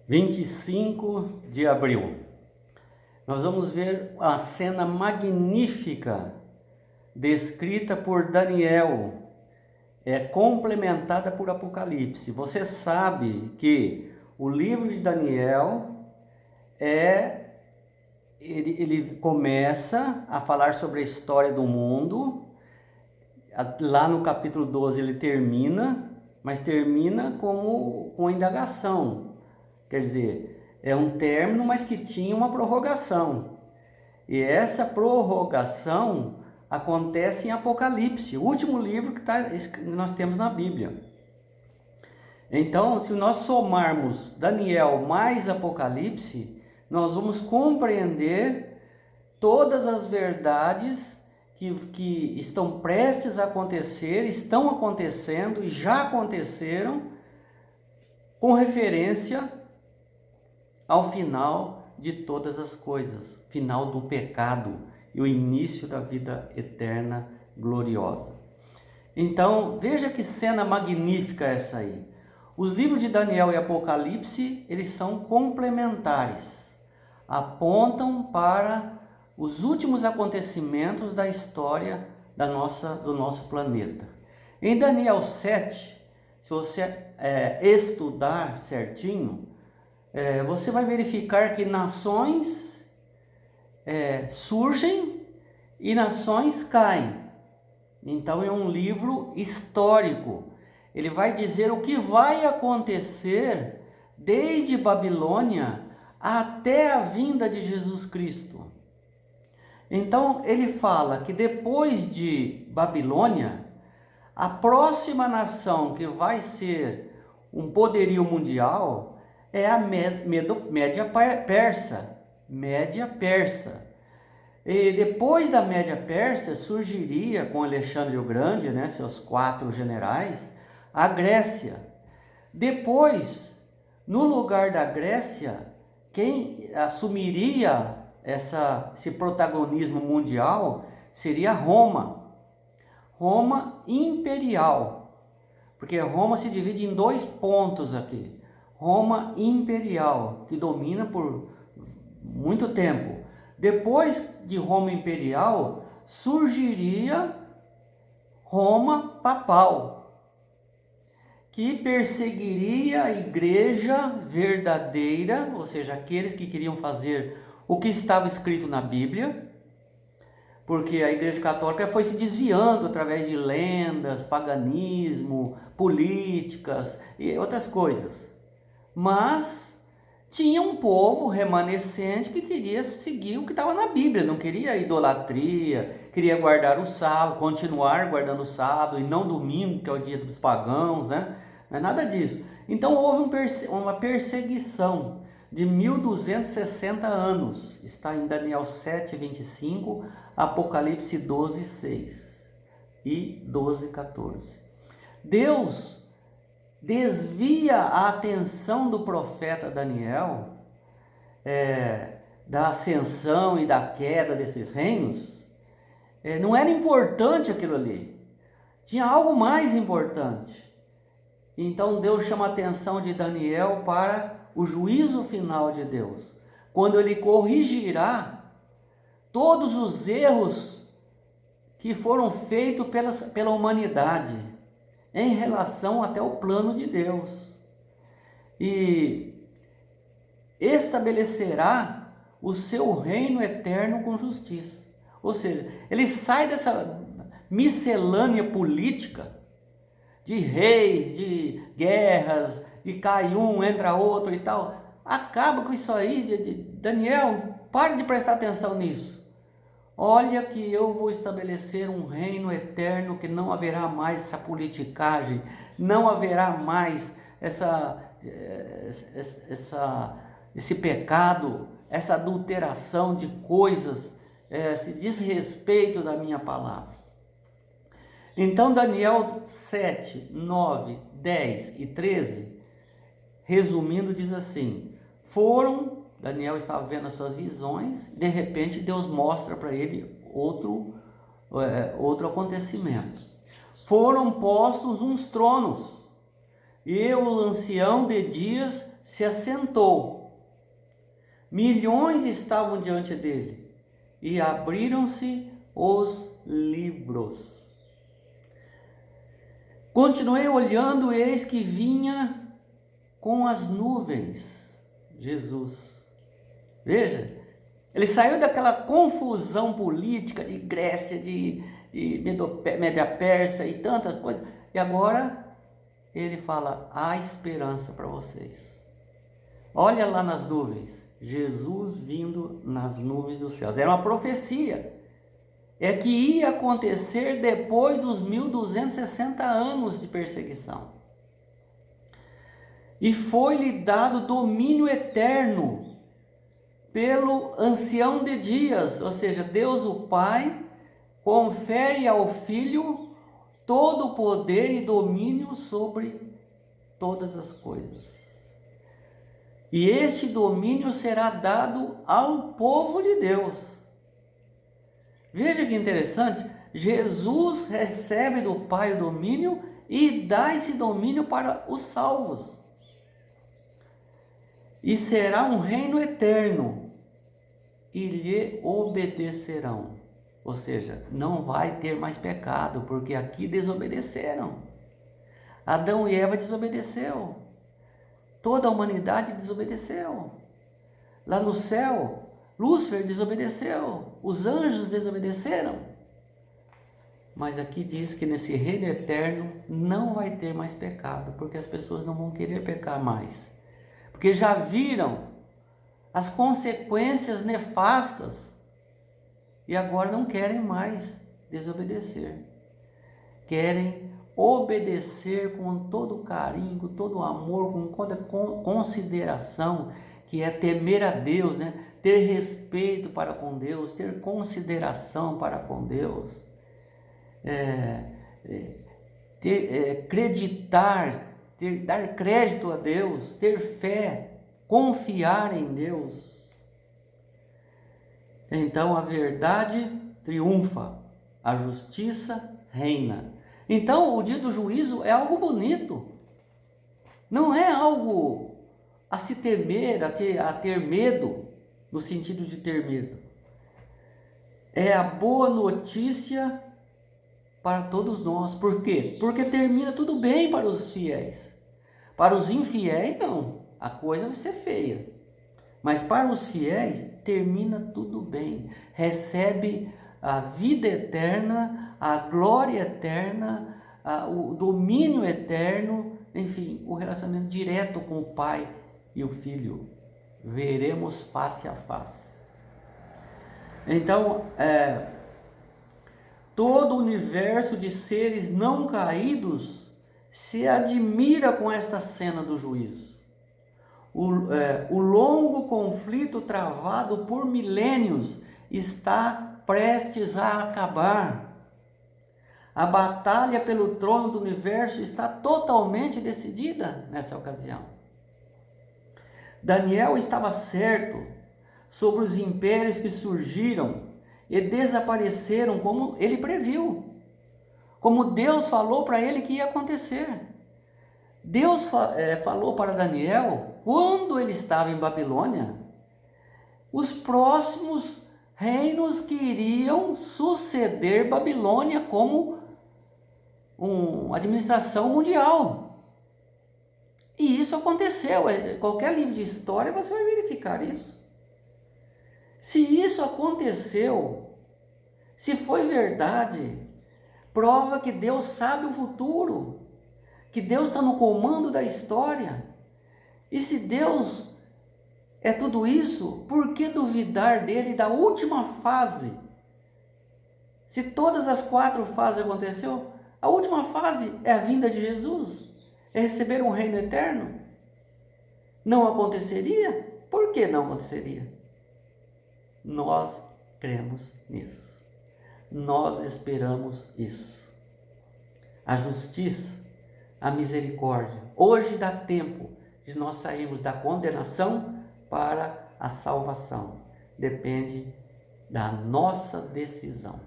25 de abril. Nós vamos ver a cena magnífica descrita por Daniel, complementada por Apocalipse. Você sabe que o livro de Daniel ele começa a falar sobre a história do mundo. Lá no capítulo 12 ele termina, mas termina com indagação. Quer dizer, é um término, mas que tinha uma prorrogação. E essa prorrogação acontece em Apocalipse, o último livro que nós temos na Bíblia. Então, se nós somarmos Daniel mais Apocalipse, nós vamos compreender todas as verdades que estão prestes a acontecer, estão acontecendo e já aconteceram, com referência ao final de todas as coisas, final do pecado e o início da vida eterna gloriosa. Então, veja que cena magnífica essa aí. Os livros de Daniel e Apocalipse, eles são complementares, apontam para os últimos acontecimentos da história do nosso planeta. Em Daniel 7, se você estudar certinho, você vai verificar que nações surgem e nações caem. Então é um livro histórico. Ele vai dizer o que vai acontecer desde Babilônia até a vinda de Jesus Cristo. Então ele fala que depois de Babilônia, a próxima nação que vai ser um poderio mundial é a Média Persa. E depois da Média Persa surgiria com Alexandre o Grande, seus 4 generais, a Grécia. Depois, no lugar da Grécia, quem assumiria esse protagonismo mundial seria Roma. Roma imperial, porque Roma se divide em 2 pontos aqui. Roma imperial, que domina por muito tempo. Depois de Roma imperial, surgiria Roma papal, que perseguiria a igreja verdadeira, ou seja, aqueles que queriam fazer o que estava escrito na Bíblia, porque a igreja católica foi se desviando através de lendas, paganismo, políticas e outras coisas. Mas tinha um povo remanescente que queria seguir o que estava na Bíblia, não queria idolatria, queria guardar o sábado, continuar guardando o sábado e não domingo, que é o dia dos pagãos, Não é nada disso. Então houve uma perseguição de 1260 anos, está em Daniel 7, 25, Apocalipse 12, 6 e 12, 14. Deus desvia a atenção do profeta Daniel da ascensão e da queda desses reinos. Não era importante aquilo ali, tinha algo mais importante. Então Deus chama a atenção de Daniel para o juízo final de Deus, quando ele corrigirá todos os erros que foram feitos pela humanidade em relação até o plano de Deus, e estabelecerá o seu reino eterno com justiça. Ou seja, ele sai dessa miscelânea política de reis, de guerras, de cai um, entra outro e tal. Acaba com isso aí, Daniel, pare de prestar atenção nisso. Olha que eu vou estabelecer um reino eterno, que não haverá mais essa politicagem, não haverá mais esse pecado, essa adulteração de coisas, esse desrespeito da minha palavra. Então Daniel 7, 9, 10 e 13, resumindo, diz assim: Daniel estava vendo as suas visões, de repente Deus mostra para ele outro acontecimento. Foram postos uns tronos, e o ancião de dias se assentou. Milhões estavam diante dele e abriram-se os livros. Continuei olhando, eis que vinha com as nuvens, Jesus. Veja, ele saiu daquela confusão política de Grécia, de Média Pérsia e tantas coisas, e agora ele fala: há esperança para vocês. Olha lá nas nuvens, Jesus vindo nas nuvens dos céus. Era uma profecia. É que ia acontecer depois dos 1260 anos de perseguição. E foi-lhe dado domínio eterno pelo ancião de dias, ou seja, Deus o Pai confere ao Filho todo o poder e domínio sobre todas as coisas. E este domínio será dado ao povo de Deus. Veja que interessante, Jesus recebe do Pai o domínio e dá esse domínio para os salvos. E será um reino eterno, e lhe obedecerão. Ou seja, não vai ter mais pecado, porque aqui desobedeceram. Adão e Eva desobedeceu. Toda a humanidade desobedeceu. Lá no céu, Lúcifer desobedeceu, os anjos desobedeceram. Mas aqui diz que nesse reino eterno não vai ter mais pecado, porque as pessoas não vão querer pecar mais. Porque já viram as consequências nefastas e agora não querem mais desobedecer. Querem obedecer com todo carinho, com todo amor, com toda consideração, que é temer a Deus, né? Ter respeito para com Deus, ter consideração para com Deus, acreditar, dar crédito a Deus, ter fé, confiar em Deus. Então a verdade triunfa, a justiça reina. Então o dia do juízo é algo bonito, não é algo a se temer, a ter medo, no sentido de ter medo. É a boa notícia para todos nós. Por quê? Porque termina tudo bem para os fiéis. Para os infiéis, não. A coisa vai ser feia. Mas para os fiéis, termina tudo bem. Recebe a vida eterna, a glória eterna, o domínio eterno, enfim, o relacionamento direto com o Pai e o Filho. Veremos face a face. Então, todo o universo de seres não caídos se admira com esta cena do juízo. O longo conflito travado por milênios está prestes a acabar. A batalha pelo trono do universo está totalmente decidida nessa ocasião. Daniel estava certo sobre os impérios que surgiram e desapareceram como ele previu, como Deus falou para ele que ia acontecer. Deus falou para Daniel, quando ele estava em Babilônia, os próximos reinos que iriam suceder Babilônia como uma administração mundial. E isso aconteceu. Qualquer livro de história você vai verificar isso. Se isso aconteceu, se foi verdade, prova que Deus sabe o futuro, que Deus está no comando da história. E se Deus é tudo isso, por que duvidar dele da última fase? Se todas as 4 fases aconteceram, a última fase é a vinda de Jesus, é receber um reino eterno. Não aconteceria? Por que não aconteceria? Nós cremos nisso. Nós esperamos isso. A justiça, a misericórdia. Hoje dá tempo de nós sairmos da condenação para a salvação. Depende da nossa decisão.